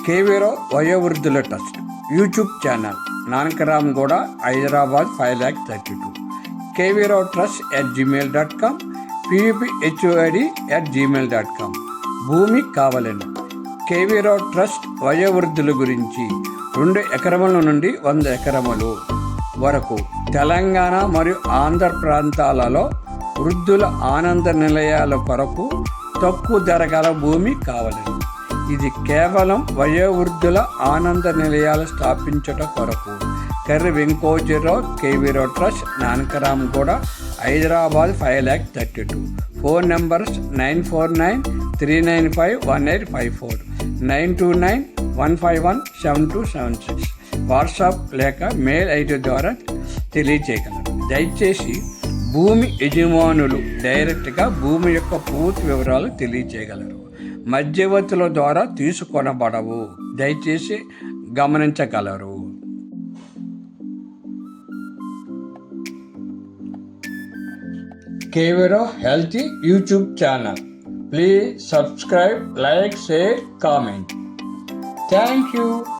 కేవీరావు వయోవృద్ధుల trust YouTube channel, Nanakramguda, Hyderabad 5,32. K V Rao trust @gmail.com, puphoid@gmail.com. భూమి కావలెను. కేవీరావు ట్రస్ట్ వయోవృద్ధుల గురించి 2 ఎకరముల నుండి 100 ఎకరములు వరకు తెలంగాణ మరియు ఆంధ్ర ప్రాంతాలలో వృద్ధుల ఆనంద నిలయాల కొరకు తక్కువ ధర గల భూమి కావలెను. ఇది కేవలం వయోవృద్ధుల ఆనంద నిలయాలు స్థాపించట కొరకు. Karri Venkojirao, K V Rao trust, Nanakramguda, Hyderabad 5,32. Phone numbers 949-395-1854, 929-151-7276. WhatsApp లేక మెయిల్ ఐడి ద్వారా తెలియచేయగలరు. దయచేసి భూమి యజమానులు డైరెక్ట్గా భూమి యొక్క పూర్తి వివరాలు తెలియచేయగలరు. మధ్యవర్తుల ద్వారా తీసుకొనబడవు. దయచేసి గమనించగలరు. KV Rao healthy YouTube channel. Please subscribe, like, share, comment. Thank you.